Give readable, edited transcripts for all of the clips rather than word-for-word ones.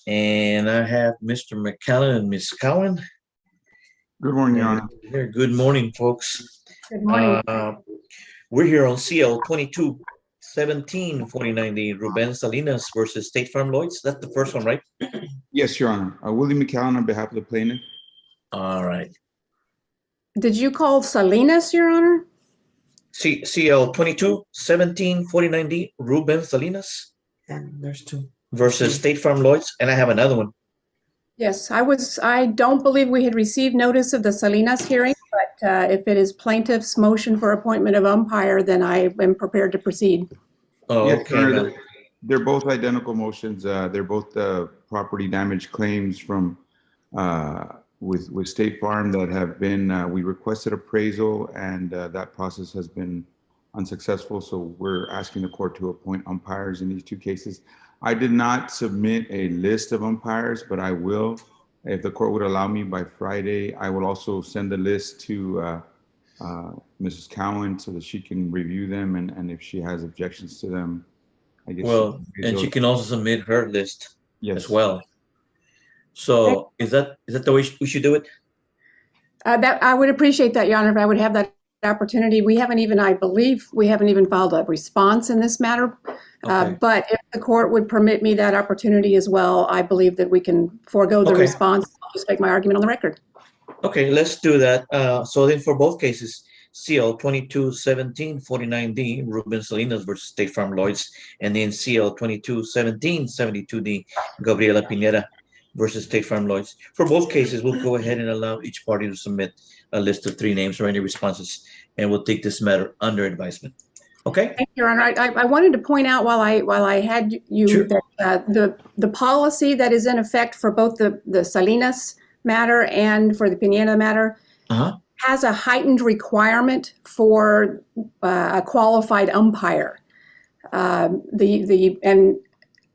And I have Mr. McCallum and Ms. Cowan. Good morning, Your Honor. Here. Good morning, folks. Good morning. We're here on CL 22-17-4090, Ruben Salinas versus State Farm Lloyds. That's the first one, right? Yes, Your Honor. Willie McCallum on behalf of the plaintiff. All right. Did you call Salinas, Your Honor? CL 22-17-4090, Ruben Salinas. And there's two. Versus State Farm Lloyds. And I have another one. Yes, I don't believe we had received notice of the Salinas hearing, but if it is plaintiff's motion for appointment of umpire, then I am prepared to proceed. Oh, Yes, okay. Your Honor, they're both identical motions. They're both property damage claims from with State Farm that have been, we requested appraisal and that process has been unsuccessful. So we're asking the court to appoint umpires in these two cases. I did not submit a list of umpires, but I will, if the court would allow me by Friday. I will also send the list to Mrs. Cowan so that she can review them, and if she has objections to them, I guess. Well, and she can also submit her list as well. So is that the way we should do it? That I would appreciate that, Your Honor, if I would have that opportunity. I believe we haven't even filed a response in this matter. Okay. But if the court would permit me that opportunity as well, I believe that we can forego the response. I'll just make my argument on the record. Okay, let's do that. So then for both cases, CL 22-17-49D, Ruben Salinas versus State Farm Lloyds, and then CL 22-17-72D, Gabriela Pineda versus State Farm Lloyds. For both cases, we'll go ahead and allow each party to submit a list of 3 names or any responses, and we'll take this matter under advisement. Okay. Thank you, Your Honor. I wanted to point out while I had you that the policy that is in effect for both the Salinas matter and for the Pineda matter has a heightened requirement for a qualified umpire. And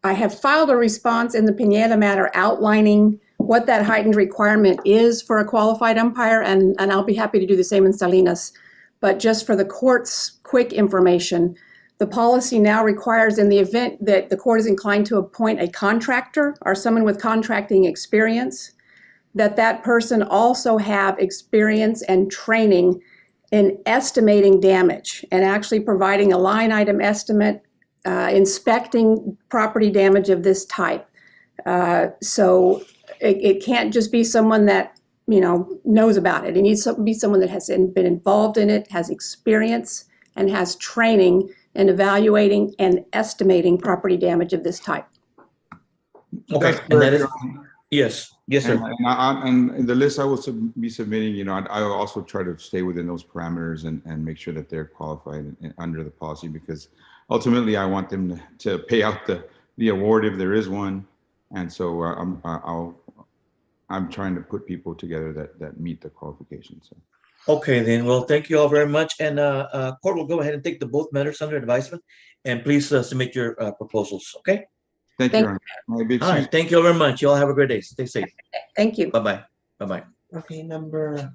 I have filed a response in the Pineda matter outlining what that heightened requirement is for a qualified umpire, and I'll be happy to do the same in Salinas. But just for the court's quick information, the policy now requires, in the event that the court is inclined to appoint a contractor or someone with contracting experience, that person also have experience and training in estimating damage and actually providing a line item estimate, inspecting property damage of this type. So it can't just be someone that knows about it. It needs to be someone that has been involved in it, has experience, and has training in evaluating and estimating property damage of this type. Okay, and that is, yes, sir. And the list I will be submitting, I will also try to stay within those parameters and make sure that they're qualified under the policy, because ultimately I want them to pay out the award if there is one. And so I'm trying to put people together that meet the qualifications. So. Okay, then. Well, thank you all very much. And court will go ahead and take the both matters under advisement. And please submit your proposals. Okay. Thank you. All right. Thank you all very much. You all have a great day. Stay safe. Thank you. Bye-bye. Bye-bye. Okay, number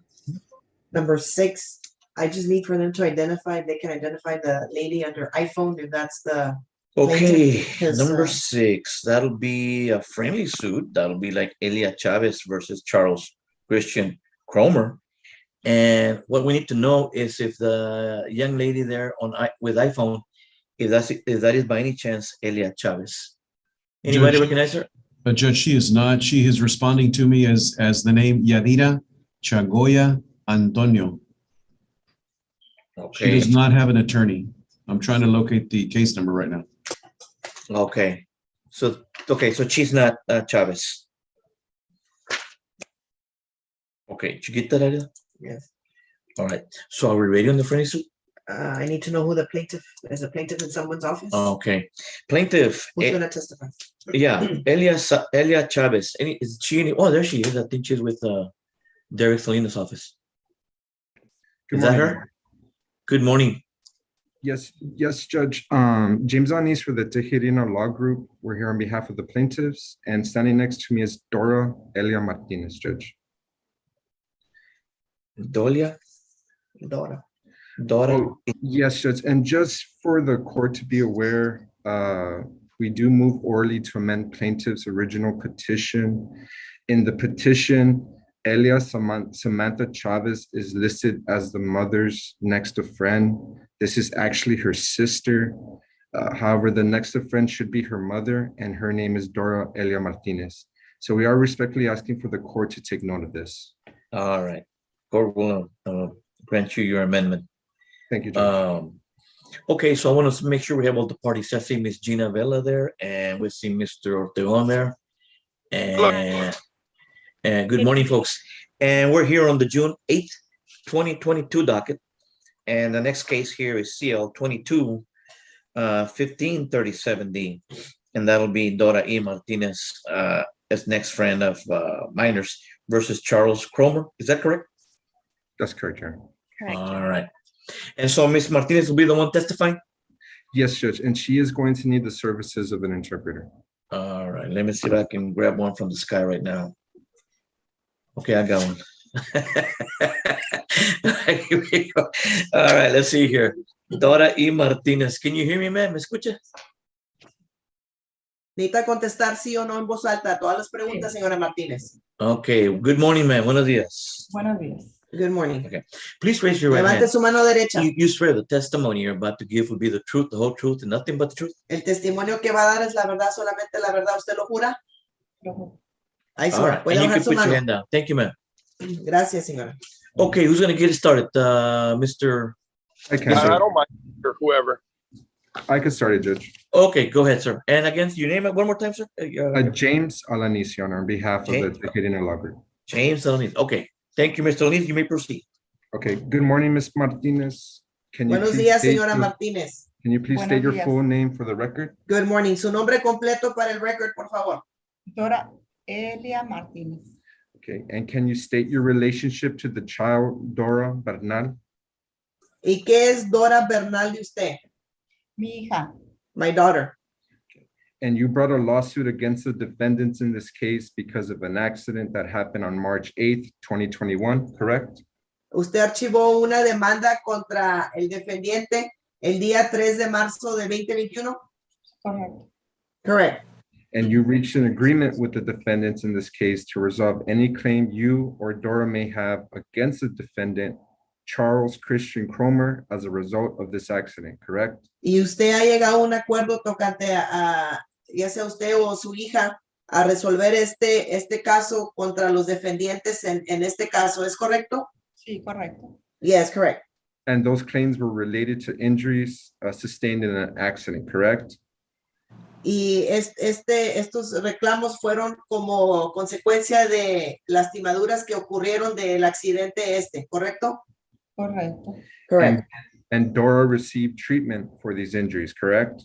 6. I just need for them to identify. They can identify the lady under iPhone if that's the. Okay, number 6, that'll be a friendly suit. That'll be like Elia Chavez versus Charles Christian Cromer. And what we need to know is if the young lady there with iPhone, if that is by any chance Elia Chavez. Anybody recognize her? But Judge, she is not. She is responding to me as the name Yadira Chagoya Antonio. Okay. She does not have an attorney. I'm trying to locate the case number right now. Okay. So she's not Chavez. Okay, did you get that idea? Yes. All right. So are we ready on the friendly suit? I need to know who the plaintiff is. A plaintiff in someone's office. Okay. Plaintiff. Who's going to testify? Yeah, Elia Chavez. Is she any? Oh, there she is. I think she's with Derek Salinas' office. Is that her? Good morning. Yes, Judge. James Anis for the Tejerina Law Group. We're here on behalf of the plaintiffs, and standing next to me is Dora Elia Martinez, Judge. Dora. Oh, yes, Judge. And just for the court to be aware, we do move orally to amend plaintiff's original petition. In the petition, Elia Samantha Chavez is listed as the mother's next of friend. This is actually her sister. However, the next of friend should be her mother, and her name is Dora Elia Martinez. So we are respectfully asking for the court to take note of this. All right. Court will grant you your amendment. Thank you, Judge. Okay, so I want to make sure we have all the parties. I see Miss Gina Vela there, and we see Mr. Ortegon there. And good morning, folks. And we're here on the June 8th, 2022 docket. And the next case here is CL 22 1537D. And that'll be Dora E. Martinez as next friend of minors versus Charles Cromer. Is that correct? That's correct, Chair. Correct. All right. And so Ms. Martinez will be the one testifying? Yes, Judge, and she is going to need the services of an interpreter. All right. Let me see if I can grab one from the sky right now. Okay, I got one. Here we go. All right, let's see here. Dora E. Martinez. Can you hear me, ma'am? ¿Me escucha? Necesita contestar sí o no en voz alta a todas las preguntas, señora Martínez. Okay. Good morning, ma'am. Buenos días. Buenos días. Good morning. Okay. Please raise your right Levante hand. su mano derecha. You swear the testimony you're about to give will be the truth, the whole truth, and nothing but the truth? El testimonio que va a dar es la verdad, solamente la verdad. ¿Usted lo jura? Ahí se All va. right. Puede And you bajar can su put your mano. hand down. Thank you, ma'am. Gracias, señora. Okay, who's going to get it started? Mr. I can, I Judge. don't mind, or whoever. I can start it, Judge. Okay, go ahead, sir. And again, your name one more time, sir? James Alanision on behalf of the James. Tejeda Law Group. James Alaniz. Okay. Thank you, Mr. Alaniz. You may proceed. Okay, good morning, Ms. Martinez. Can you Buenos please días, state señora your- Martínez. Can you please Buenos state your días. full name for the record? Good morning. Su nombre completo para el record, por favor. Dora Elia Martínez. Okay, and can you state your relationship to the child Dora Bernal? ¿Y qué es Dora Bernal de usted? Mi hija. My daughter. And you brought a lawsuit against the defendants in this case because of an accident that happened on March 8th, 2021, correct? Usted archivó una demanda contra el defendiente el día 3 de marzo de 2021. Correcto. Correct. And you reached an agreement with the defendants in this case to resolve any claim you or Dora may have against the defendant, Charles Christian Cromer, as a result of this accident, correct? Y usted ha llegado a un acuerdo tocante a ya sea usted o su hija, a resolver este caso contra los defendientes en este caso. ¿Es correcto? Sí, correcto. Yes, correct. And those claims were related to injuries sustained in an accident, correct? Y estos reclamos fueron como consecuencia de lastimaduras que ocurrieron del accidente ¿correcto? Correcto. Correct. And Dora received treatment for these injuries, correct?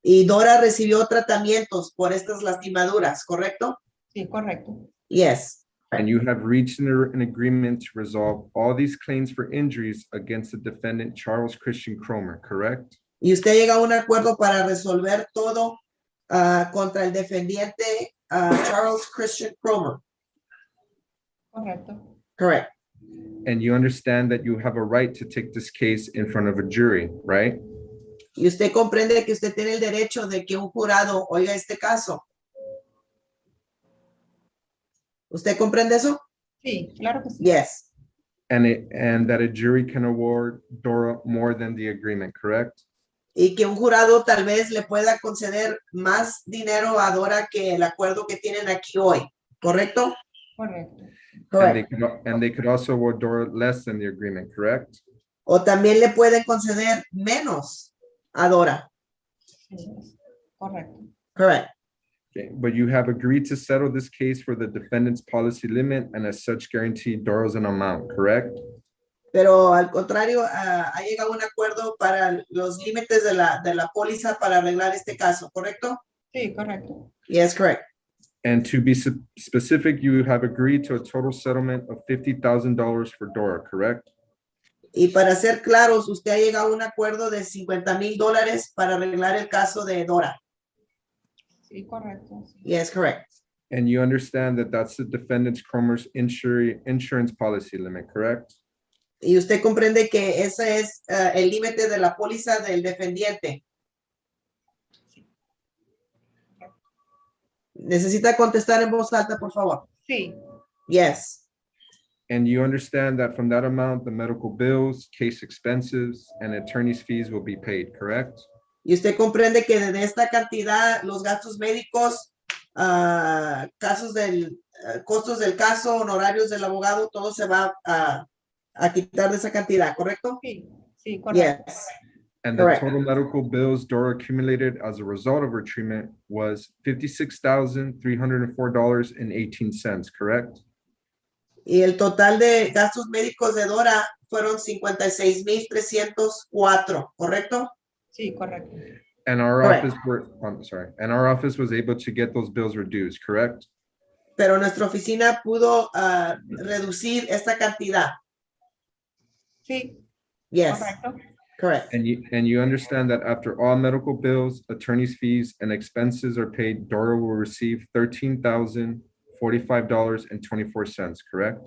Y Dora recibió tratamientos por estas lastimaduras, ¿correcto? Sí, correcto. Yes. And you have reached an agreement to resolve all these claims for injuries against the defendant, Charles Christian Cromer, correct? Y usted llega a un acuerdo para resolver todo contra el defendiente Charles Christian Cromer. Correcto. Correct. And you understand that you have a right to take this case in front of a jury, right? Y usted comprende que usted tiene el derecho de que un jurado oiga este caso. ¿Usted comprende eso? Sí, claro que sí. Yes. And that a jury can award Dora more than the agreement, correct? Y que un jurado tal vez le pueda conceder más dinero a Dora que el acuerdo que tienen aquí hoy. ¿Correcto? Correcto. Correct. And they could also award Dora less than the agreement, correct? O también le pueden conceder menos a Dora. Sí, correcto. Correct. Okay, but you have agreed to settle this case for the defendant's policy limit and as such guarantee Dora's an amount, correct? Pero al contrario, ha llegado a un acuerdo para los límites de la póliza para arreglar este caso, ¿correcto? Sí, correcto. Yes, correct. And to be specific, you have agreed to a total settlement of $50,000 for Dora, correct? Y para ser claros, usted ha llegado a un acuerdo de $50,000 para arreglar el caso de Dora. Sí, correcto. Sí. Yes, correct. And you understand that that's the defendant's Cromer's insurance policy limit, correct? Y usted comprende que ese es el límite de la póliza del defendiente. Necesita contestar en voz alta, por favor. Sí, Yes. And you understand that from that amount, the medical bills, case expenses, and attorney's fees will be paid, correct? Y usted comprende que de esta cantidad, los gastos médicos, costos del caso, honorarios del abogado, todo se va a quitar de esa cantidad, ¿correcto? sí, sí, correcto. Yes. And the Correct. total medical bills Dora accumulated as a result of her treatment was $56,304.18, correct? Y el total de gastos médicos de Dora fueron 56,304, ¿correcto? Sí, correcto. And our Correct. office was able to get those bills reduced, correct? Pero nuestra oficina pudo reducir esta cantidad. Sí, Yes, correcto. correct. And you understand that after all medical bills, attorney's fees, and expenses are paid, Dora will receive $13,045.24, correct?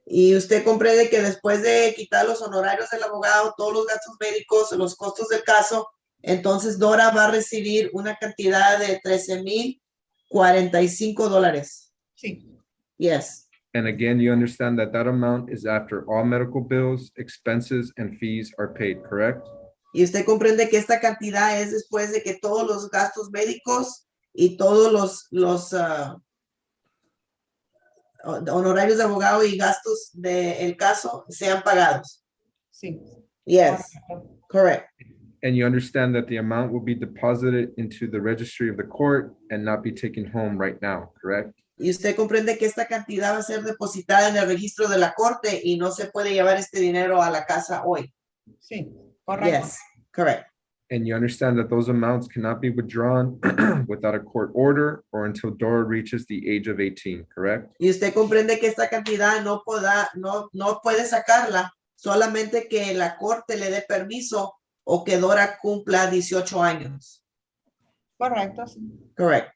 Y usted comprende que después de quitar los honorarios del abogado, todos los gastos médicos, los costos del caso, entonces Dora va a recibir una cantidad de $13,045. Sí, Yes. And again, you understand that that amount is after all medical bills, expenses, and fees are paid, correct? Y usted comprende que esta cantidad es después de que todos los gastos médicos y todos los honorarios de abogado y gastos del caso sean pagados. sí. Yes, Correcto. correct. And you understand that the amount will be deposited into the registry of the court and not be taken home right now, correct? Y usted comprende que esta cantidad va a ser depositada en el registro de la corte y no se puede llevar este dinero a la casa hoy. Sí, correcto. Yes, correct. And you understand that those amounts cannot be withdrawn without a court order or until Dora reaches the age of 18, correct? Y usted comprende que esta cantidad no puede sacarla solamente que la corte le dé permiso o que Dora cumpla 18 años. Correcto, sí. Correct.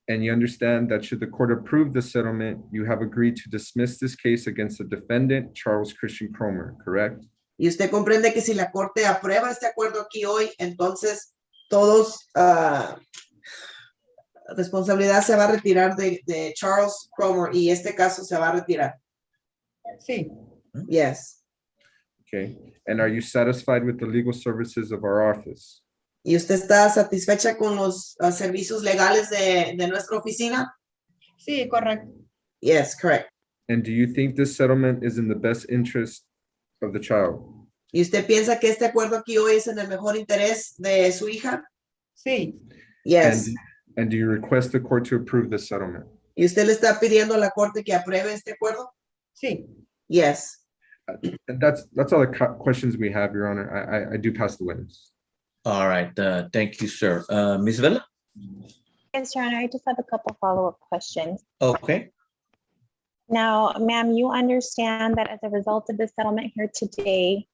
And you understand that should the court approve the settlement, you have agreed to dismiss this case against the defendant, Charles Christian Cromer, correct? Y usted comprende que si la corte aprueba este acuerdo aquí hoy, entonces todos responsabilidad se va a retirar de Charles Cromer y este caso se va a retirar. Sí, Yes. Okay. And are you satisfied with the legal services of our office? ¿Y usted está satisfecha con los servicios legales de nuestra oficina? sí, correcto. Yes, correct. And do you think this settlement is in the best interest of the child? ¿Y usted piensa que este acuerdo aquí hoy es en el mejor interés de su hija? Sí, Yes. And do you request the court to approve this settlement? ¿Y usted le está pidiendo a la corte que apruebe este acuerdo? sí. Yes. And that's all the questions we have, Your Honor. I do pass the witness. All right. Thank you, sir. Ms. Vela? Yes, Your Honor, I just have a couple follow-up questions. Okay. Now, ma'am, you understand that as a result of the settlement here today,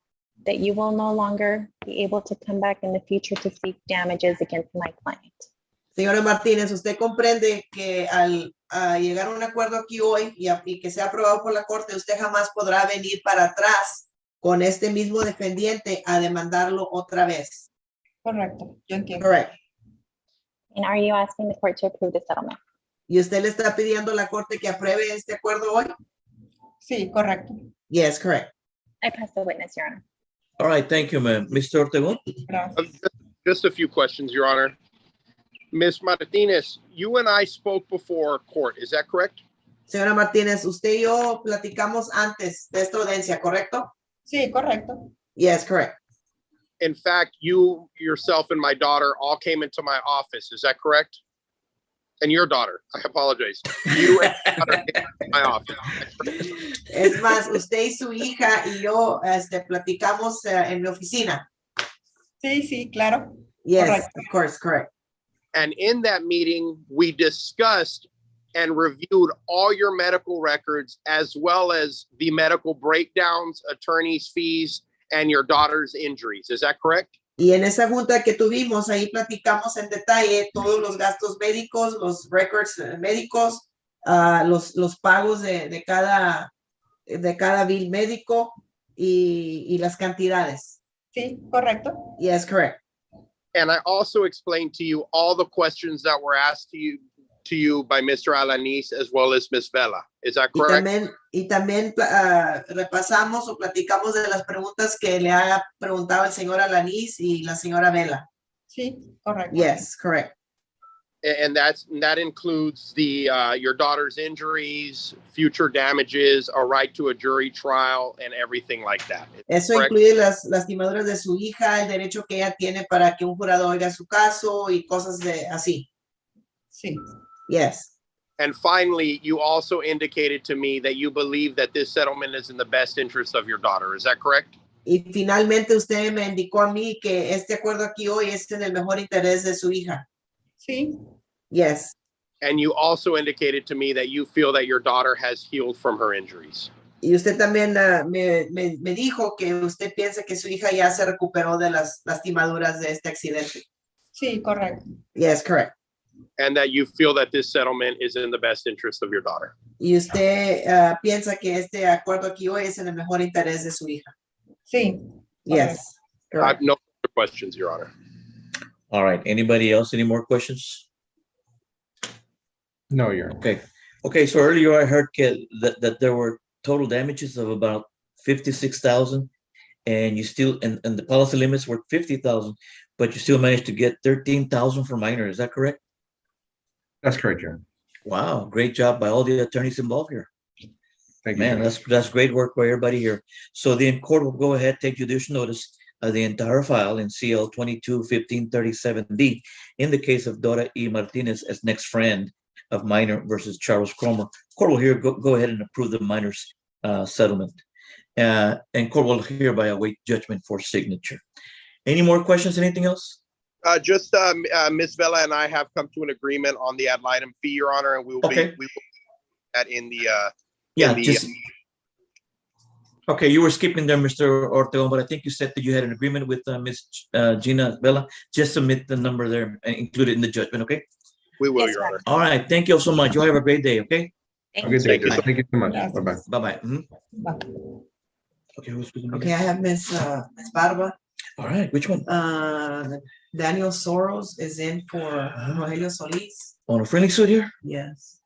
that you will no longer be able to come back in the future to seek damages against my client. Señora Martínez, usted comprende que al llegar a un acuerdo aquí hoy y que sea aprobado por la corte, usted jamás podrá venir para atrás con este mismo defendiente a demandarlo otra vez. Correcto, yo entiendo. Correct. And are you asking the court to approve the settlement? ¿Y usted le está pidiendo a la corte que apruebe este acuerdo hoy? Sí, correcto. Yes, correct. I pass the witness, Your Honor. All right. Thank you, ma'am. Mr. Ortegon? Gracias. Just a few questions, Your Honor. Ms. Martinez, you and I spoke before court, is that correct? Señora Martínez, usted y yo platicamos antes de esta audiencia, ¿correcto? Sí, correcto. Yes, correct. In fact, you, yourself, and my daughter all came into my office, is that correct? And your daughter, I apologize. You and your daughter came into my office. Es más, usted y su hija y yo platicamos en mi oficina. Sí, sí, claro. Yes, Correct. of course, correct. And in that meeting, we discussed and reviewed all your medical records, as well as the medical breakdowns, attorney's fees, and your daughter's injuries. Is that correct? Y en esa junta que tuvimos, ahí platicamos en detalle todos los gastos médicos, los records médicos, los pagos de cada bill médico y las cantidades. Sí, correcto. Yes, correct. And I also explained to you all the questions that were asked to you to you by Mr. Alanis as well as Ms. Vela. Is that correct? Y también repasamos o platicamos de las preguntas que le ha preguntado el señor Alanis y la señora Vela. Sí, correcto. Yes, correct. And that includes the your daughter's injuries, future damages, a right to a jury trial, and everything like that. Eso Correct? incluye las lastimaduras de su hija, el derecho que ella tiene para que un jurado oiga su caso y cosas de así. Sí. Yes. And finally, you also indicated to me that you believe that this settlement is in the best interest of your daughter. Is that correct? Y finalmente usted me indicó a mí que este acuerdo aquí hoy es en el mejor interés de su hija. Sí. Yes. And you also indicated to me that you feel that your daughter has healed from her injuries. Y usted también me dijo que usted piensa que su hija ya se recuperó de las lastimaduras de este accidente. Sí, correcto. Yes, correct. And that you feel that this settlement is in the best interest of your daughter. Y usted piensa que este acuerdo aquí hoy es en el mejor interés de su hija. Sí. Yes. I have Correct. no further questions, Your Honor. All right. Anybody else? Any more questions? No, Your Honor. Okay. Okay. So earlier I heard that there were total damages of about 56,000, and you still and the policy limits were 50,000, but you still managed to get 13,000 for minor. Is that correct? That's correct, Your Honor. Wow. Great job by all the attorneys involved here. Thank you, Man, Judge. that's great work by everybody here. So the court will go ahead, take judicial notice of the entire file in CL 22-1537D in the case of Dora E. Martinez as next friend of minor versus Charles Cromer. Court will here go ahead and approve the minor's settlement. And court will hereby await judgment for signature. Any more questions? Anything else? Just Ms. Vela and I have come to an agreement on the ad litem fee, Your Honor, and we will Okay. we will that in the Yeah, in the, just okay. You were skipping there, Mr. Ortegon, but I think you said that you had an agreement with Ms. Gina Vela. Just submit the number there and include it in the judgment, okay? we will, Yes, Your Honor. All right. Thank you all so much. You all have a great day, okay? Have a good day, Thank you, Judge. sir. Thank you so much. Gracias. Bye-bye. Bye-bye. Mhm. Bye. Okay, who's speaking? Okay, I have Miss Barba. All right, which one? Daniel Soros is in for Rogelio Solis. On a friendly suit here? Yes.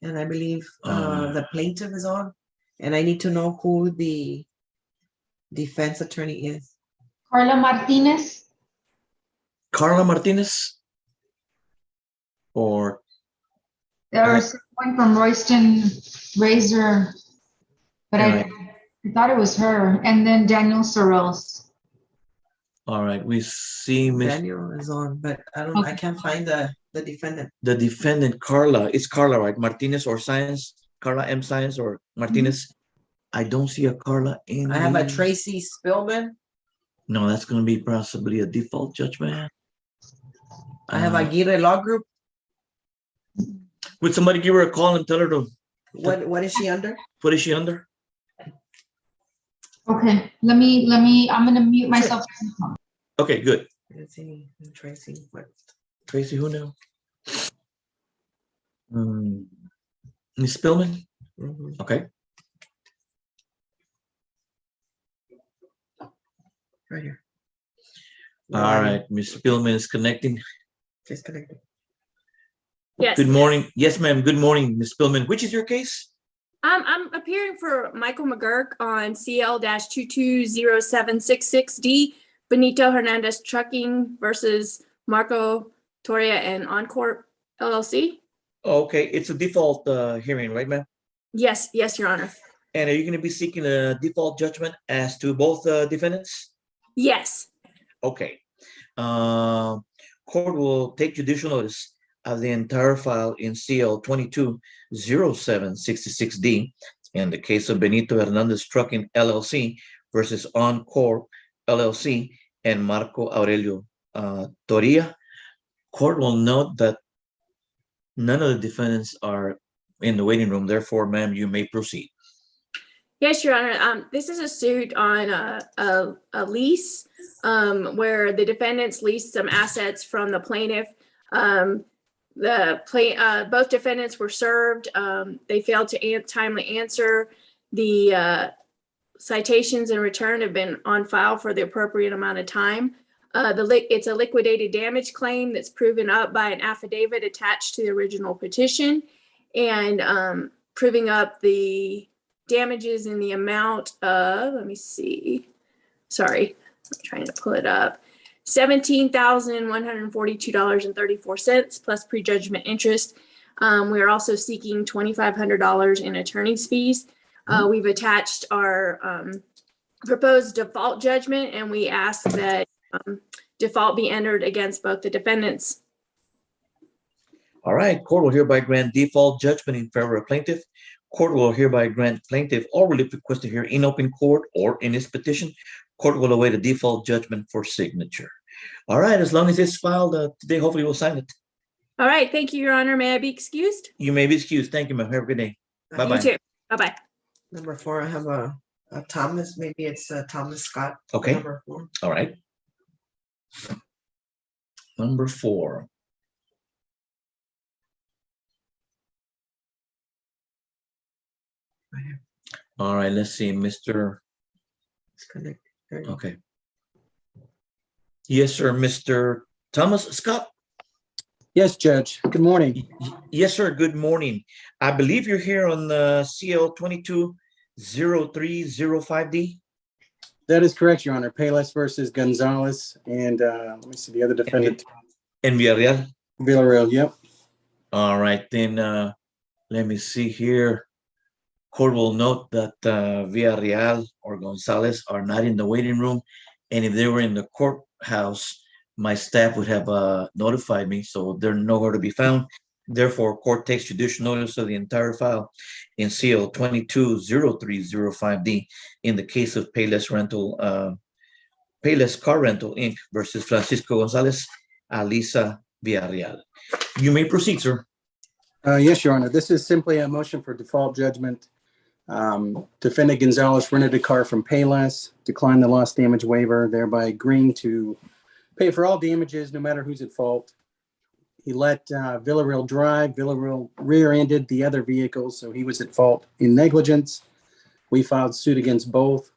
And I believe Uh. the plaintiff is on. And I need to know who the defense attorney is. Carla Martinez. Carla Martinez? Or, There's one from Royston Razor, but Right. I thought it was her. And then Daniel Sorrells. all right, we see Miss, Daniel is on, but I Okay. can't find the defendant. the defendant, Carla. It's Carla, right? Martinez or Science? Carla M. Science or Martinez? I don't see a Carla in. I have a the- Tracy Spillman. No, that's gonna be possibly a default judgment. I have Uh, Aguirre Law Group. Would somebody give her a call and tell her to, What is she under? what is she under? Okay, I'm gonna mute myself. Okay, good. Let's see, Tracy. What? Tracy, who now? Ms. Spillman? Mhm. Okay. Right here. All right, Ms. Spillman is connecting. She's connected. Yes. Good morning. Yes, ma'am. Good morning, Ms. Spillman. Which is your case? I'm appearing for Michael McGurk on CL-220766D, Benito Hernandez Trucking versus Marco Toria and Encore LLC. Okay, it's a default hearing, right, ma'am? Yes, Your Honor. And are you going to be seeking a default judgment as to both defendants? Yes. Okay. Court will take judicial notice of the entire file in CL 220766D in the case of Benito Hernandez Trucking LLC versus Encore LLC and Marco Aurelio Toria. Court will note that none of the defendants are in the waiting room. Therefore, ma'am, you may proceed. Yes, Your Honor. This is a suit on a lease where the defendants leased some assets from the plaintiff. Both defendants were served. They failed to timely answer. The citations in return have been on file for the appropriate amount of time. It's a liquidated damage claim that's proven up by an affidavit attached to the original petition, and proving up the damages in the amount of, let me see, sorry, I'm trying to pull it up, $17,142.34 plus prejudgment interest. We are also seeking $2,500 in attorney's fees. We've attached our proposed default judgment, and we ask that default be entered against both the defendants. All right, court will hereby grant default judgment in favor of plaintiff. Court will hereby grant plaintiff all relief requested here in open court or in his petition. Court will await a default judgment for signature. All right, as long as it's filed today, hopefully we'll sign it. All right, thank you, Your Honor. May I be excused? You may be excused. Thank you, ma'am. Have a good day. Bye-bye. You too. Bye-bye. Number 4, I have a Thomas, maybe it's Thomas Scott. Okay. Number 4. All right. Number 4. All right, let's see, Mr. Okay. Yes, sir, Mr. Thomas Scott. Yes, Judge. Good morning. Yes, sir. Good morning. I believe you're here on the CL 220305D. That is correct, Your Honor. Payless versus Gonzalez, and let me see the other defendant. In Villarreal. Villarreal, yep. All right, then let me see here. Court will note that Villarreal or Gonzalez are not in the waiting room, and if they were in the courthouse, my staff would have notified me, so they're nowhere to be found. Therefore, court takes judicial notice of the entire file in CL 220305D in the case of Payless Car Rental Inc. versus Francisco Gonzalez, Alisa Villarreal. You may proceed, sir. Yes, Your Honor. This is simply a motion for default judgment. Defendant Gonzalez rented a car from Payless, declined the loss damage waiver, thereby agreeing to pay for all damages, no matter who's at fault. He let Villarreal drive. Villarreal rear-ended the other vehicles, so he was at fault in negligence. We filed suit against both.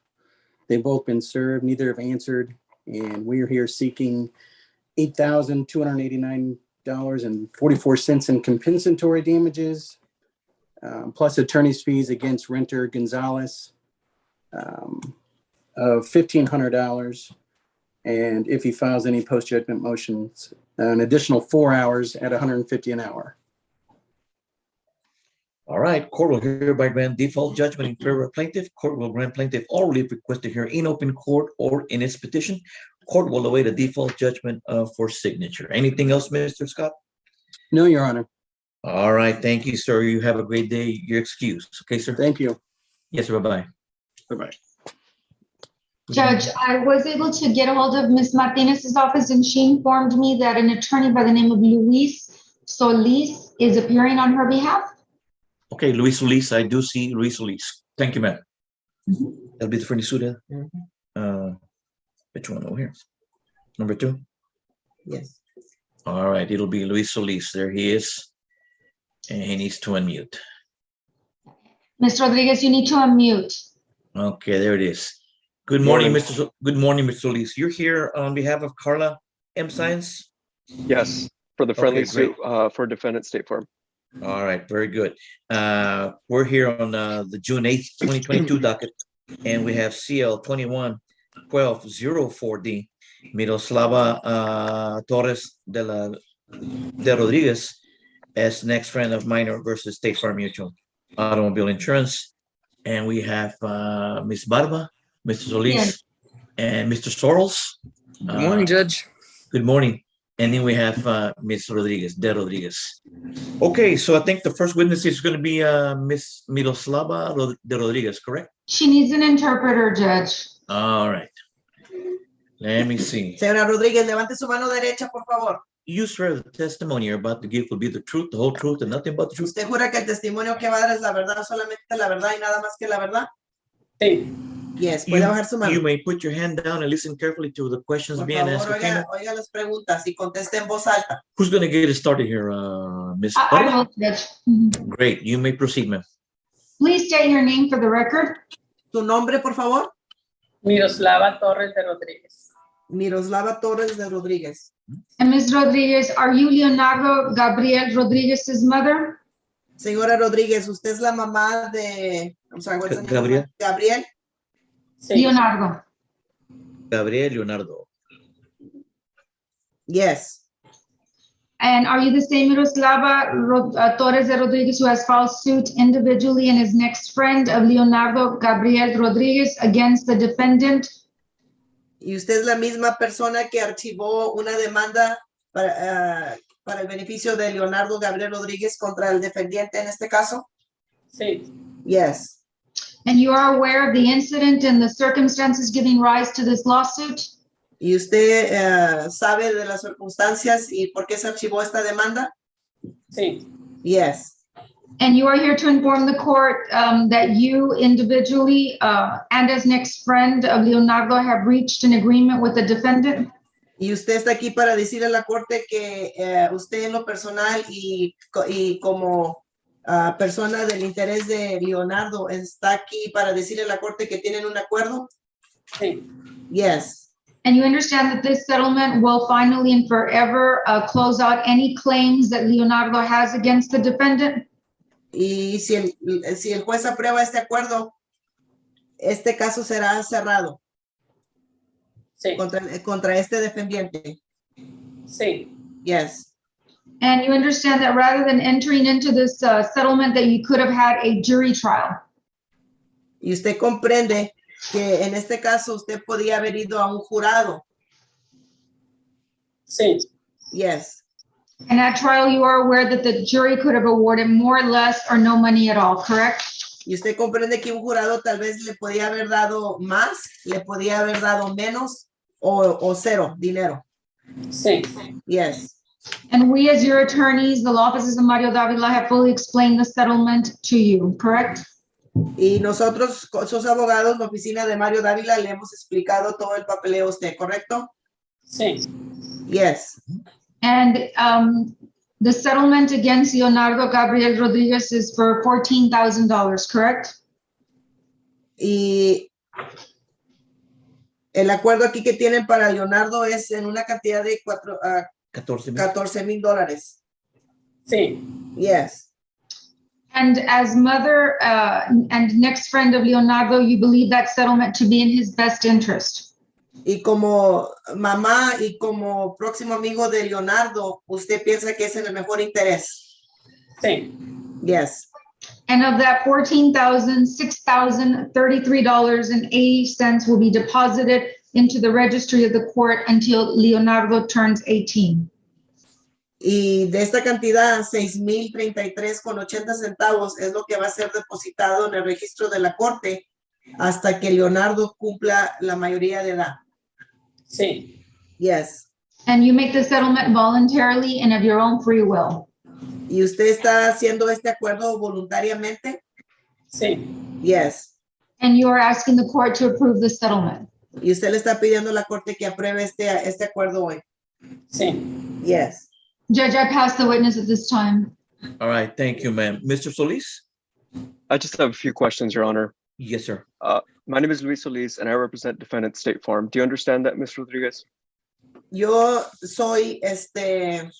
They've both been served. Neither have answered, and we are here seeking $8,289.44 in compensatory damages, plus attorney's fees against renter Gonzalez of $1,500. And if he files any post-judgment motions, an additional 4 hours at $150 an hour. All right, court will hereby grant default judgment in favor of plaintiff. Court will grant plaintiff all relief requested here in open court or in its petition. Court will await a default judgment for signature. Anything else, Mr. Scott? No, Your Honor. All right, thank you, sir. You have a great day. You're excused. Okay, sir? Thank you. Yes, sir. Bye-bye. Bye-bye. Judge, I was able to get a hold of Ms. Martinez's office, and she informed me that an attorney by the name of Luis Solis is appearing on her behalf. Okay, Luis Solis. I do see Luis Solis. Thank you, ma'am. That'll be the friendly suit. Which one over here? Number 2? Yes. All right, it'll be Luis Solis. There he is. And he needs to unmute. Ms. Rodriguez, you need to unmute. Okay, there it is. Good morning, Mr. Good morning, Mr. Solis. You're here on behalf of Carla M. Science? Yes, for the friendly suit for defendant State Farm. All right, very good. We're here on the June 8th, 2022 docket, and we have CL 21-1204D, Miroslava Torres de Rodriguez as next friend of minor versus State Farm Mutual Automobile Insurance. And we have Ms. Barba, Mr. Solis, and Mr. Sorrells. Good morning, Judge. Good morning. And then we have Ms. Rodriguez, De Rodriguez. Okay, so I think the first witness is going to be Ms. Miroslava De Rodriguez, correct? She needs an interpreter, Judge. All right. Let me see. Señora Rodríguez, levante su mano derecha, por favor. You swear the testimony you're about to give will be the truth, the whole truth, and nothing but the truth? ¿Usted jura que el testimonio que va a dar es la verdad, solamente la verdad y nada más que la verdad? Sí. Yes, puede bajar su mano. You may put your hand down and listen carefully to the questions Por being favor, asked. oiga las preguntas y conteste en voz alta. Who's going to get it started here, Ms. I will, Judge. Great. You may proceed, ma'am. Please state your name for the record. ¿Tu nombre, por favor? Miroslava Torres de Rodríguez. Miroslava Torres de Rodríguez. And Ms. Rodriguez, are you Leonardo Gabriel Rodriguez's mother? Señora Rodríguez, ¿usted es la mamá de, I'm sorry, what's the name? Gabriel. Gabriel? Leonardo. Gabriel Leonardo. Yes. And are you the same Miroslava Torres de Rodriguez who has filed suit individually and is next friend of Leonardo Gabriel Rodriguez against the defendant? ¿Y usted es la misma persona que archivó una demanda para el beneficio de Leonardo Gabriel Rodríguez contra el defendiente en este caso? Sí. Yes. And you are aware of the incident and the circumstances giving rise to this lawsuit? ¿Y usted sabe de las circunstancias y por qué se archivó esta demanda? Sí. Yes. And you are here to inform the court that you individually and as next friend of Leonardo have reached an agreement with the defendant? Y usted está aquí para decirle a la corte que usted en lo personal y como persona del interés de Leonardo está aquí para decirle a la corte que tienen un acuerdo? Sí. Yes. And you understand that this settlement will finally and forever close out any claims that Leonardo has against the defendant? Y si el juez aprueba este acuerdo, este caso será cerrado. Sí. Contra este defendiente. Sí. Yes. And you understand that rather than entering into this settlement that you could have had a jury trial? Y usted comprende que en este caso usted podía haber ido a un jurado. Sí. Yes. And at trial, you are aware that the jury could have awarded more, less, or no money at all, correct? Y usted comprende que un jurado tal vez le podía haber dado más, le podía haber dado menos o cero dinero. Sí. Yes. And we, as your attorneys, the law offices of Mario Davila, have fully explained the settlement to you, correct? Y nosotros, sus abogados, la oficina de Mario Dávila, le hemos explicado todo el papeleo a usted, ¿correcto? Sí. Yes. And the settlement against Leonardo Gabriel Rodriguez is for $14,000, correct? Y el acuerdo aquí que tienen para Leonardo es en una cantidad de $14,000. Sí. Yes. And as mother and next friend of Leonardo, you believe that settlement to be in his best interest? Y como mamá y como próximo amigo de Leonardo, ¿usted piensa que es en el mejor interés? Sí. Yes. And of that $14,000, $6,033.80 will be deposited into the registry of the court until Leonardo turns 18. Y de esta cantidad, $6,033.80 es lo que va a ser depositado en el registro de la corte hasta que Leonardo cumpla la mayoría de edad. Sí. Yes. And you make the settlement voluntarily and of your own free will? ¿Y usted está haciendo este acuerdo voluntariamente? Sí. Yes. And you are asking the court to approve the settlement? ¿Y usted le está pidiendo a la corte que apruebe este acuerdo hoy? Sí. Yes. Judge, I pass the witness at this time. All right, thank you, ma'am. Mr. Solis? I just have a few questions, Your Honor. Yes, sir. My name is Luis Solis, and I represent defendant State Farm. Do you understand that, Ms. Rodriguez? Yo soy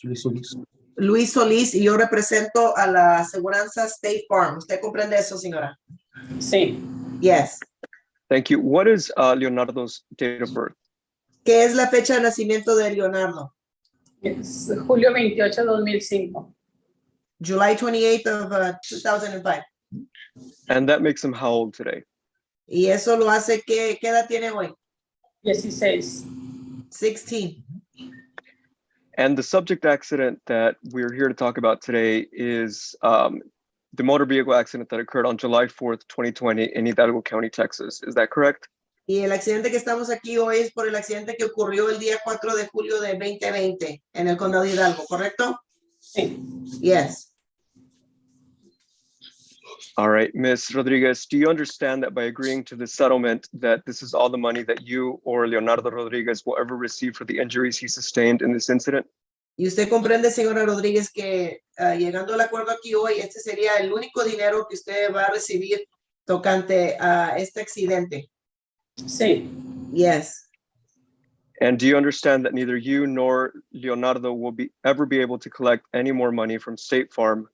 Luis Solis. Luis Solís y yo represento a la aseguranza State Farm. ¿Usted comprende eso, señora? Sí. Yes. Thank you. What is Leonardo's date of birth? ¿Qué es la fecha de nacimiento de Leonardo? Es julio 28, 2005. July 28th of 2005. And that makes him how old today? Y eso lo hace ¿qué edad tiene hoy? 16. 16. And the subject accident that we're here to talk about today is the motor vehicle accident that occurred on July 4th, 2020 in Hidalgo County, Texas. Is that correct? Y el accidente que estamos aquí hoy es por el accidente que ocurrió el día 4 de julio de 2020 en el condado de Hidalgo, ¿correcto? Sí. Yes. All right, Ms. Rodriguez, do you understand that by agreeing to the settlement that this is all the money that you or Leonardo Rodriguez will ever receive for the injuries he sustained in this incident? Y usted comprende, señora Rodríguez, que llegando al acuerdo aquí hoy, este sería el único dinero que usted va a recibir tocante a este accidente. Sí. Yes. And do you understand that neither you nor Leonardo will ever be able to collect any more money from State Farm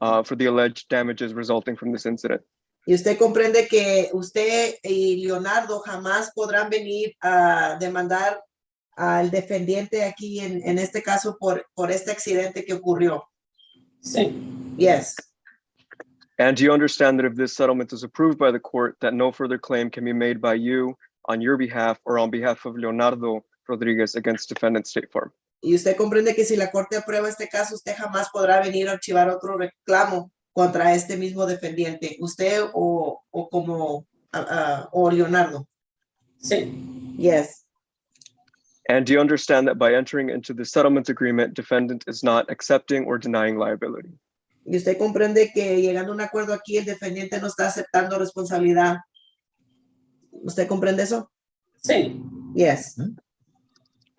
for the alleged damages resulting from this incident? Y usted comprende que usted y Leonardo jamás podrán venir a demandar al defendiente aquí en este caso por este accidente que ocurrió. Sí. Yes. And do you understand that if this settlement is approved by the court, that no further claim can be made by you on your behalf or on behalf of Leonardo Rodriguez against defendant State Farm? Y usted comprende que si la corte aprueba este caso, usted jamás podrá venir a archivar otro reclamo contra este mismo defendiente, usted o Leonardo. Sí. Yes. And do you understand that by entering into the settlement agreement, defendant is not accepting or denying liability? Y usted comprende que llegando a un acuerdo aquí, el defendiente no está aceptando responsabilidad. ¿Usted comprende eso? Sí. Yes.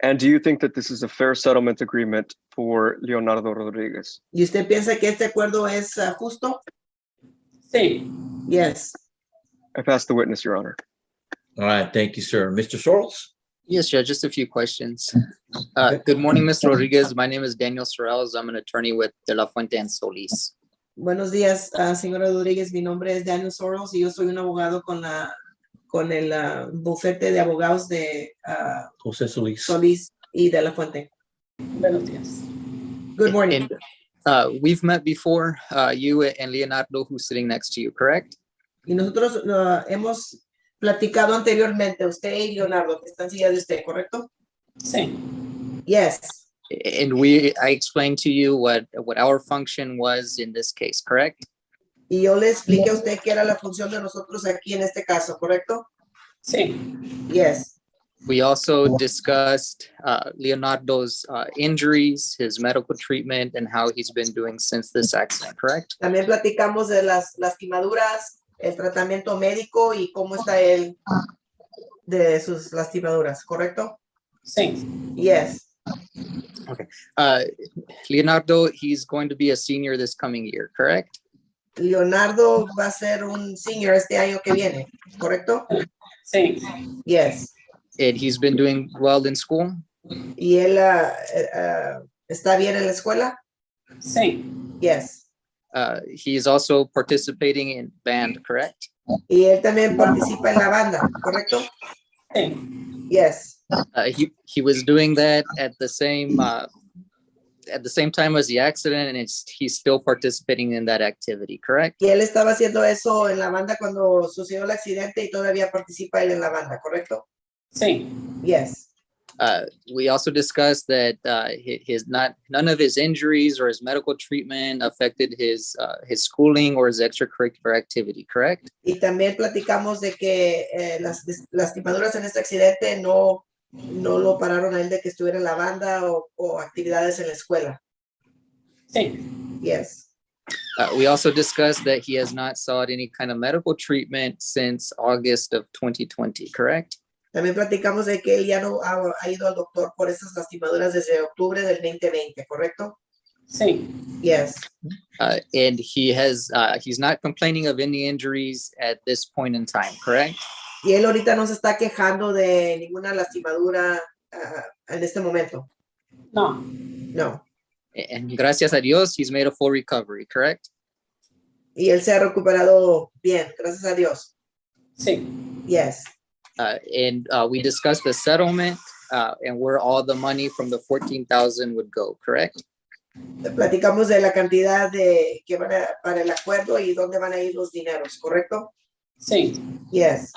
And do you think that this is a fair settlement agreement for Leonardo Rodriguez? ¿Y usted piensa que este acuerdo es justo? Sí. Yes. I pass the witness, Your Honor. All right, thank you, sir. Mr. Sorrells? Yes, Judge, just a few questions. Good morning, Mr. Rodriguez. My name is Daniel Sorrells. I'm an attorney with De La Fuente and Solis. Buenos días, señora Rodríguez. Mi nombre es Daniel Sorrells y yo soy un abogado con el bufete de abogados de José Solís. Solís y De La Fuente. Buenos días. Good morning. And we've met before, you and Leonardo, who's sitting next to you, correct? Y nosotros hemos platicado anteriormente, usted y Leonardo, que están en silla de usted, ¿correcto? Sí. Yes. And I explained to you what our function was in this case, correct? Y yo le expliqué a usted qué era la función de nosotros aquí en este caso, ¿correcto? Sí. Yes. We also discussed Leonardo's injuries, his medical treatment, and how he's been doing since this accident, correct? También platicamos de las lastimaduras, el tratamiento médico y cómo está él de sus lastimaduras, ¿correcto? Sí. Yes. Okay. Leonardo, he's going to be a senior this coming year, correct? Leonardo va a ser un senior este año que viene, ¿correcto? Sí. Yes. And he's been doing well in school? ¿Y él está bien en la escuela? Sí. Yes. He's also participating in band, correct? Y él también participa en la banda, ¿correcto? Sí. Yes. He was doing that at the same time as the accident, and he's still participating in that activity, correct? Y él estaba haciendo eso en la banda cuando sucedió el accidente y todavía participa él en la banda, ¿correcto? Sí. Yes. We also discussed that none of his injuries or his medical treatment affected his schooling or his extracurricular activity, correct? Y también platicamos de que las lastimaduras en este accidente no lo pararon a él de que estuviera en la banda o actividades en la escuela. Sí. Yes. We also discussed that he has not sought any kind of medical treatment since August of 2020, correct? También platicamos de que él ya no ha ido al doctor por esas lastimaduras desde octubre del 2020, ¿correcto? Sí. Yes. And he's not complaining of any injuries at this point in time, correct? Y él ahorita no se está quejando de ninguna lastimadura en este momento. No. No. And gracias a Dios, he's made a full recovery, correct? Y él se ha recuperado bien, gracias a Dios. Sí. Yes. And we discussed the settlement and where all the money from the $14,000 would go, correct? Platicamos de la cantidad que van para el acuerdo y dónde van a ir los dineros, ¿correcto? Sí. Yes.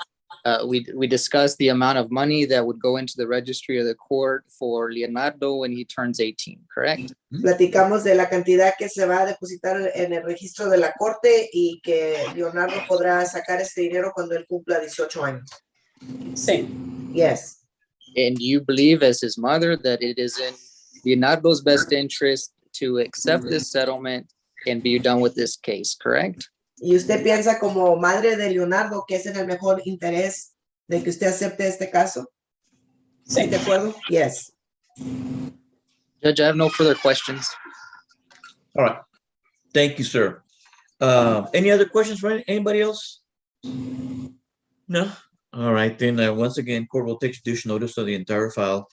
We discussed the amount of money that would go into the registry of the court for Leonardo when he turns 18, correct? Platicamos de la cantidad que se va a depositar en el registro de la corte y que Leonardo podrá sacar este dinero cuando él cumpla 18 años. Sí. Yes. And you believe as his mother that it is in Leonardo's best interest to accept this settlement and be done with this case, correct? Y usted piensa como madre de Leonardo que es en el mejor interés de que usted acepte este caso? Sí. ¿De acuerdo? Yes. Judge, I have no further questions. All right. Thank you, sir. Any other questions for anybody else? No? All right, then once again, court will take judicial notice of the entire file,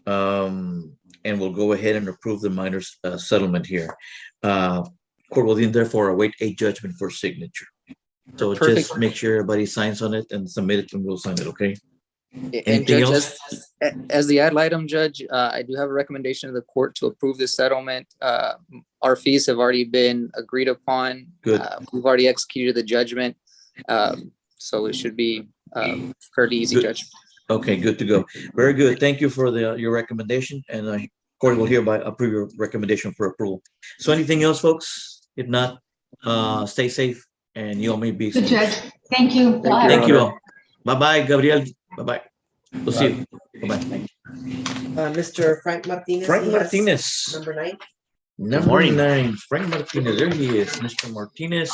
and we'll go ahead and approve the minor's settlement here. Court will then therefore await a judgment for signature. So Perfect. just make sure everybody signs on it and submit it, and we'll sign it. Okay. And Anything Judge, else? as the ad litem judge, I do have a recommendation of the court to approve this settlement. Our fees have already been agreed upon. Good. We've already executed the judgment. So it should be fairly easy, Good. Judge. Okay, good to go. Very good. Thank you for your recommendation, and court will hereby approve your recommendation for approval. So anything else, folks? If not, stay safe, and you all may be Good excused. judge. Thank you. Thank you all. Bye-bye, Gabriel. Bye-bye. We'll see you. Bye-bye. Mr. Frank Martinez. Frank he has Martinez. Number 9. Number 9, Frank Martinez. There he is, Mr. Martinez.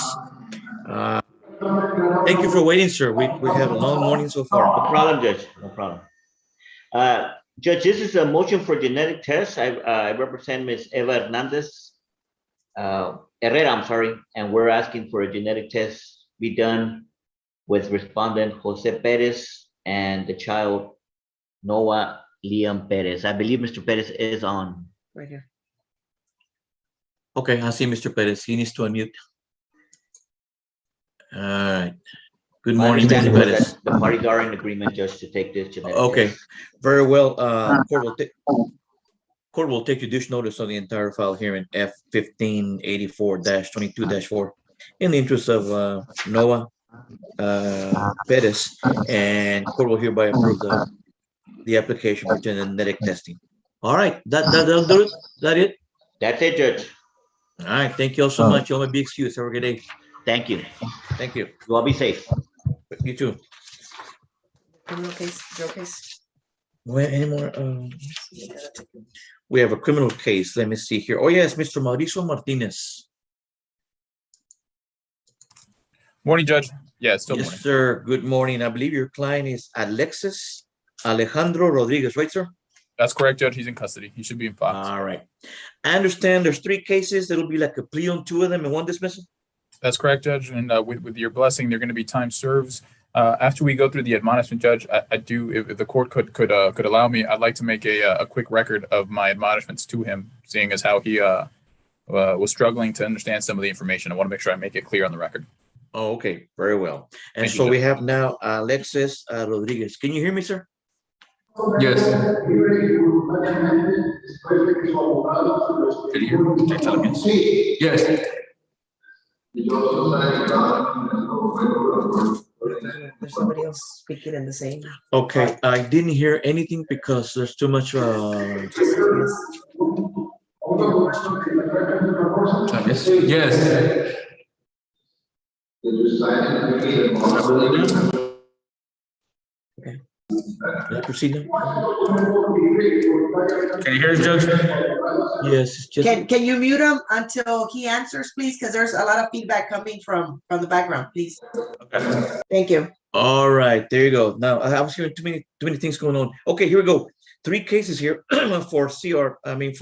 Thank you for waiting, sir. We had a long morning so far. No problem, Judge. No problem. Judge, this is a motion for genetic tests. I represent Ms. Eva Hernandez, Herrera, I'm sorry, and we're asking for a genetic test be done with respondent Jose Perez and the child Noah Liam Perez. I believe Mr. Perez is on. Right here. Okay, I see Mr. Perez. He needs to unmute. All right. Good morning, Mr. understanding was Perez. that the parties are in agreement just to take this genetic Okay, test. very well. Court will take judicial notice of the entire file here in F1584-22-4 in the interest of Noah Perez, and court will hereby approve the application for genetic testing. All right, that'll do it. That it? That's it, Judge. All right, thank you all so much. You all may be excused. Have a good day. Thank you. Thank you. You all be safe. You too. Criminal case, drug case. Well, any more? We have a criminal case. Let me see here. Oh yes, Mr. Mauricio Martinez. Morning, Judge. Yeah, it's still Yes, morning. sir. Good morning. I believe your client is Alexis Alejandro Rodriguez, right, sir? That's correct, Judge. He's in custody. He should be in files. All right. I understand there's 3 cases. It'll be like a plea on 2 of them and 1 dismissal. That's correct, Judge. And with your blessing, they're going to be time serves. After we go through the admonishment, Judge, I do, if the court could allow me, I'd like to make a quick record of my admonishments to him, seeing as how he was struggling to understand some of the information. I want to make sure I make it clear on the record. Oh, okay. Very well. And Thank you, so we Judge. have now Alexis Rodriguez. Can you hear me, sir? Yes. Can you tell him yes? Yes. There's somebody else speaking in the same. Okay. I didn't hear anything because there's too much. Yes. Okay. Can I proceed now? Can you hear us, Judge? Yes. It's just, Can you mute him until he answers, please? Because there's a lot of feedback coming from the background, please. Okay. Thank you. all right. There you go. Now I was hearing too many things going on. Okay, here we go. 3 cases here for for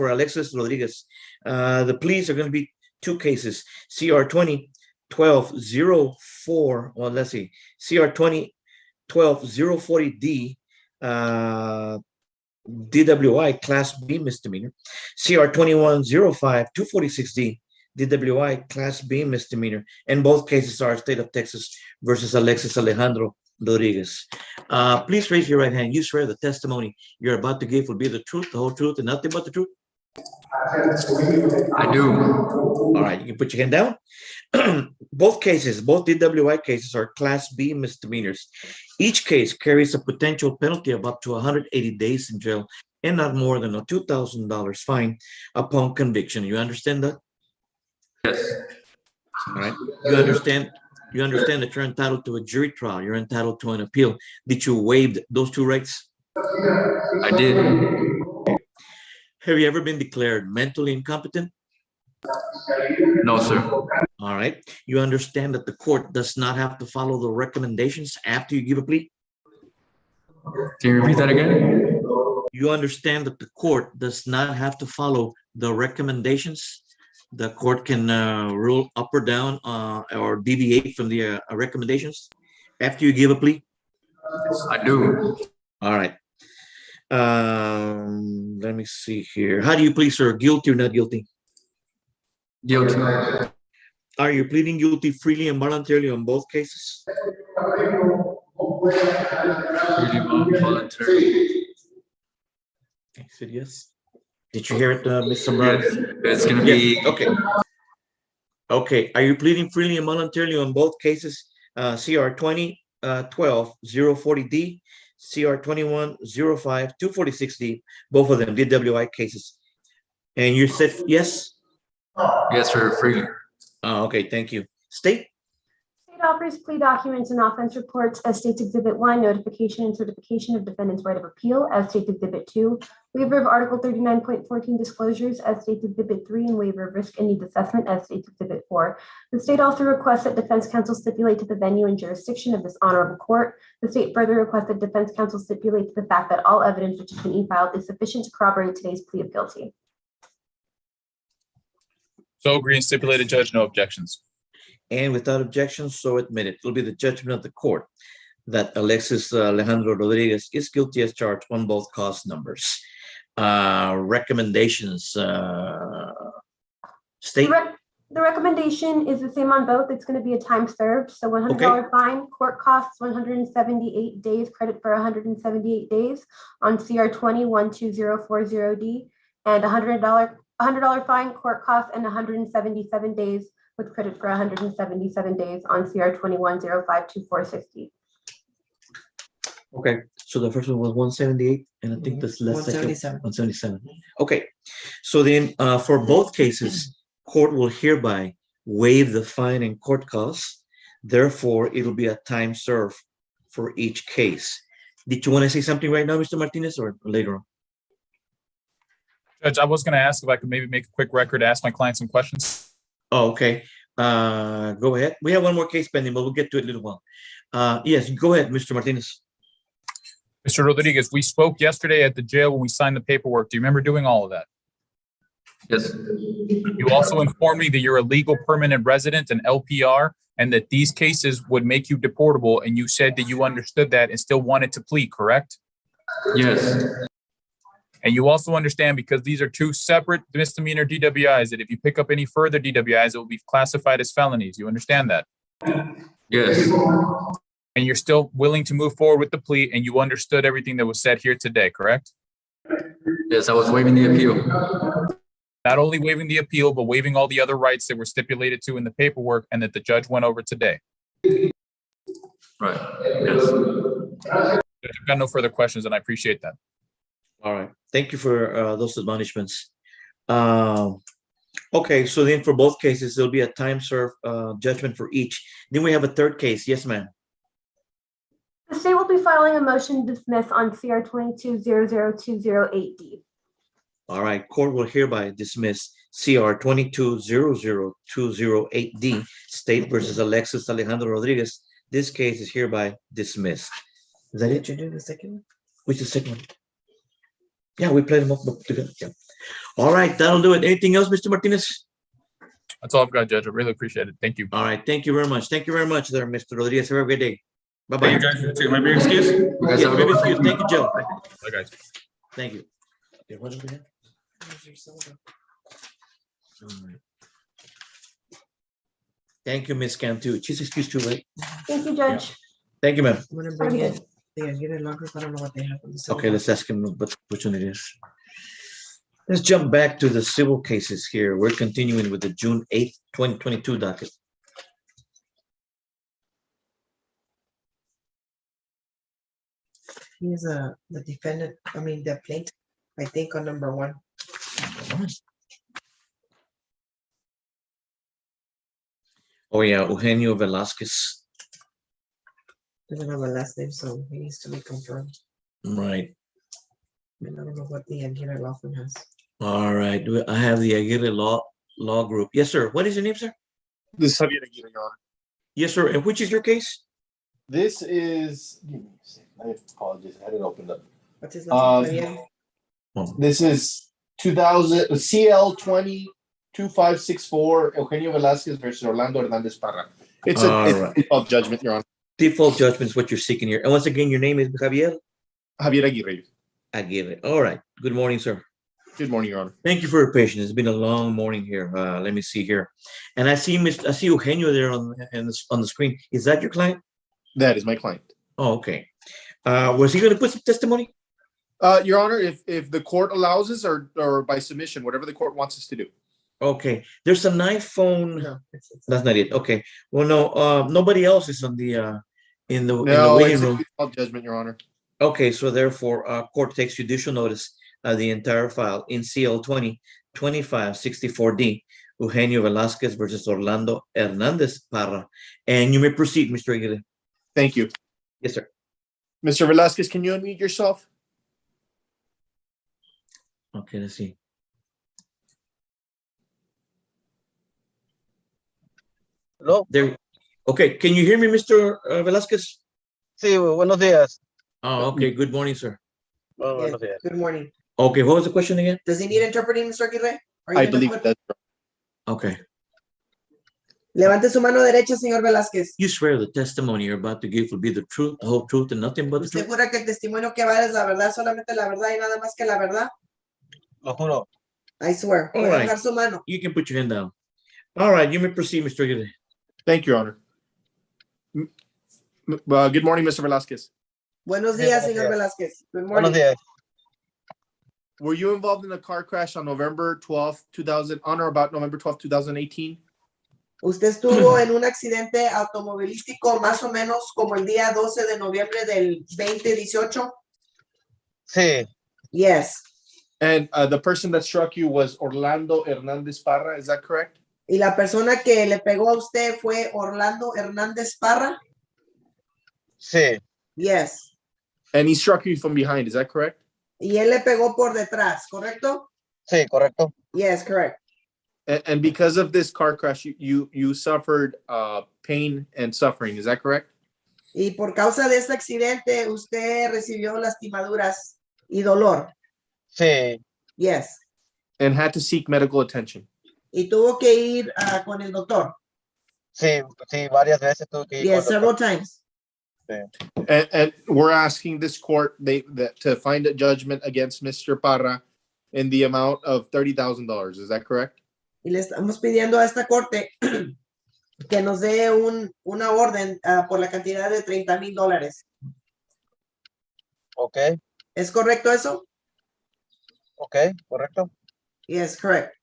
Alexis Rodriguez. The pleas are going to be 2 cases. CR 20-12-04. Well, let's see. CR 20-12-040D. DWI Class B misdemeanor. CR 21-05-246D. DWI Class B misdemeanor. And both cases are State of Texas versus Alexis Alejandro Rodriguez. Please raise your right hand. You swear the testimony you're about to give will be the truth, the whole truth, and nothing but the truth? I do. All right, you can put your hand down. Both DWI cases are Class B misdemeanors. Each case carries a potential penalty of up to 180 days in jail and not more than a $2,000 fine upon conviction. You understand that? Yes. All right. You understand that you're entitled to a jury trial. You're entitled to an appeal. Did you waive those 2 rights? I did. Have you ever been declared mentally incompetent? No, sir. All right. You understand that the court does not have to follow the recommendations after you give a plea? Can you repeat that again? You understand that the court does not have to follow the recommendations? The court can rule up or down or deviate from the recommendations after you give a plea? I do. All right. Let me see here. How do you plead, sir? Guilty or not guilty? Guilty. Are you pleading guilty freely and voluntarily on both cases? Voluntary. I said yes. Did you hear it, Ms. Zambrano? Yes, it's going to be. Yes. Okay. Okay. Are you pleading freely and voluntarily on both cases? CR 2012-040D, CR 21-05-246D, both of them DWI cases. And you said yes? Yes, sir, freely. Okay, thank you. State? State offers plea documents and offense reports as States Exhibit 1, notification and certification of defendant's right of appeal as States Exhibit 2, waiver of Article 39.14 disclosures as States Exhibit 3, and waiver of risk and needs assessment as States Exhibit 4. The state also requests that defense counsel stipulate to the venue and jurisdiction of this honorable court. The state further requests that defense counsel stipulate to the fact that all evidence which has been e-filed is sufficient to corroborate today's plea of guilty. So agree and stipulated, Judge, no objections. And without objections, so admitted. It will be the judgment of the court that Alexis Alejandro Rodriguez is guilty as charged on both cause numbers. Recommendations, state? The recommendation is the same on both. It's going to be a time served. So $100 fine, court costs 178 days, credit for 178 days on CR 20-12040D, and $100 fine, court costs, and 177 days with credit for 177 days on CR 21-05-2460. Okay, so the first one was 178, and I think that's less. 177. Okay, so then for both cases, court will hereby waive the fine and court costs. Therefore, it'll be a time served for each case. Did you want to say something right now, Mr. Martinez, or later on? Judge, I was going to ask if I could maybe make a quick record, ask my client some questions. Oh, okay. Go ahead. We have one more case pending, but we'll get to it in a little while. Yes, go ahead, Mr. Martinez. Mr. Rodriguez, we spoke yesterday at the jail when we signed the paperwork. Do you remember doing all of that? Yes. You also informed me that you're a legal permanent resident, an LPR, and that these cases would make you deportable, and you said that you understood that and still wanted to plead, correct? Yes. And you also understand, because these are two separate misdemeanor DWIs, that if you pick up any further DWIs, it will be classified as felonies. You understand that? Yes. And you're still willing to move forward with the plea, and you understood everything that was said here today, correct? Yes, I was waiving the appeal. Not only waiving the appeal, but waiving all the other rights that were stipulated to in the paperwork and that the judge went over today. Right. Yes. I've got no further questions, and I appreciate that. All right. Thank you for those admonishments. Okay, so then for both cases, there'll be a time served judgment for each. Then we have a third case. Yes, ma'am. The state will be filing a motion to dismiss on CR 22-00208D. All right, court will hereby dismiss CR 22-00208D, State versus Alexis Alejandro Rodriguez. This case is hereby dismissed. Is that it? You do the second one? Which is the second one? Yeah, we played them up together. Yeah. All right, that'll do it. Anything else, Mr. Martinez? That's all I've got, Judge. I really appreciate it. Thank you. All right, thank you very much. Thank you very much there, Mr. Rodriguez. Have a great day. Bye-bye. Thank you, Judge. Am I being excused? Yes, have a good excuse. Thank you, Joe. Bye, guys. Thank you. Okay, what do we have? All right. Thank you, Ms. Cantu. She's excused too, right? Thank you, Judge. Thank you, ma'am. I'm gonna bring in the unit lockers. I don't know what they have on the cell Okay, phone. let's ask him which one it is. Let's jump back to the civil cases here. We're continuing with the June 8th, 2022 docket. He is the defendant, the plaintiff, I think, on number one. Oh yeah, Eugenio Velasquez. Doesn't have a last name, so he needs to be confirmed. Right. And I don't know what the Aguirre law firm has. All right. I have the Aguirre Law Group. Yes, sir. What is your name, sir? This is Javier Aguirre, Your Honor. Yes, sir. And which is your case? This is, I apologize, I had it opened up. What's his last name? This is 2000 CL 20-2564 Eugenio Velasquez versus Orlando Hernandez Parra. It's a default judgment, Your Honor. default judgment is what you're seeking here. And once again, your name is Javier? Javier Aguirre. Aguirre. All right. Good morning, sir. Good morning, Your Honor. Thank you for your patience. It's been a long morning here. Let me see here. And I see Eugenio there on the screen. Is that your client? That is my client. Oh, okay. Was he going to put some testimony? Your Honor, if the court allows us or by submission, whatever the court wants us to do. Okay. There's an iPhone. No, that's not it. Okay. Well, no, nobody else is on the in the waiting room. It's a judgment, Your Honor. Okay, so therefore, court takes judicial notice of the entire file in CL 20-2564D, Eugenio Velasquez versus Orlando Hernandez Parra. And you may proceed, Mr. Aguirre. Thank you. Yes, sir. Mr. Velasquez, can you unmute yourself? Okay, let's see. Hello. There. Okay, can you hear me, Mr. Velasquez? Sí, buenos días. Oh, okay. Good morning, sir. Buenos días. Good morning. Okay, what was the question again? Does he need interpreting, Mr. Aguirre? I believe that's okay. Levante su mano derecha, señor Velázquez. You swear the testimony you're about to give will be the truth, the whole truth, and nothing but the ¿Usted truth? jura que el testimonio que va a dar es la verdad, solamente la verdad y nada más que la verdad? Lo juro. I swear. All Puede right. bajar su mano. You can put your hand down. All right, you may proceed, Mr. Aguirre. Thank you, Your Honor. Good morning, Mr. Velasquez. Buenos días, señor Velázquez. Good Buenos morning. días. Were you involved in a car crash on November 12th, 2000, on or about November 12th, 2018? ¿Usted estuvo en un accidente automovilístico más o menos como el día 12 de noviembre del 2018? Sí. Yes. And the person that struck you was Orlando Hernandez Parra, is that correct? ¿Y la persona que le pegó a usted fue Orlando Hernández Parra? Sí. Yes. And he struck you from behind, is that correct? Y él le pegó por detrás, ¿correcto? Sí, correcto. Yes, correct. And because of this car crash, you suffered pain and suffering, is that correct? Y por causa de este accidente, usted recibió lastimaduras y dolor. Sí. Yes. And had to seek medical attention. Y tuvo que ir con el doctor. Sí, sí, varias veces tuve que ir. Yes, several times. Sí. And we're asking this court to find a judgment against Mr. Parra in the amount of $30,000. Is that correct? Y le estamos pidiendo a esta corte que nos dé una orden por la cantidad de $30,000. Okay. ¿Es correcto eso? Okay, correcto. Yes, correct.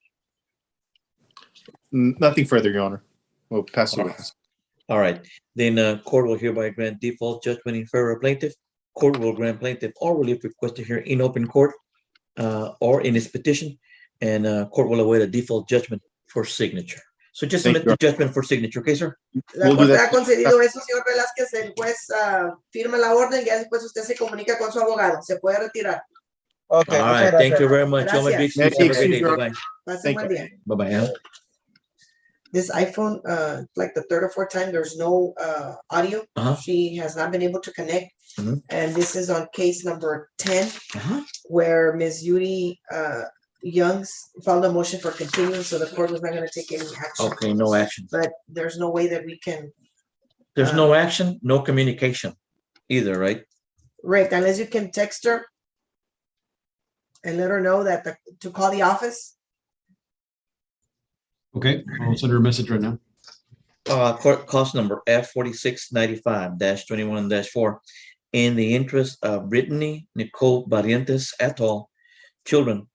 Nothing further, Your Honor. We'll pass the witness. All right. Then court will hereby grant default judgment in favor of plaintiff. Court will grant plaintiff all relief requested here in open court or in his petition, and court will await a default judgment for signature. So just submit the judgment for signature, okay, sir? La corte ha concedido eso, señor Velázquez. El juez firma la orden y ya después usted se comunica con su abogado. Se puede retirar. Okay. All right. Thank you very much. All my big Gracias. Have a great day. Bye-bye. Pase buen día. Bye-bye. This iPhone, like the third or fourth time, there's no audio. She has not been able to connect. And this is on case number 10, where Ms. Yuri Youngs filed a motion for continuance, so the court was not going to take any action. Okay, no action. But there's no way that we can. There's no action, no communication either, right? Rick, unless you can text her and let her know that to call the office. Okay, I'll send her a message right now. Court cost number F4695-21-4 in the interest of Brittany Nicole Barrientos et al. Children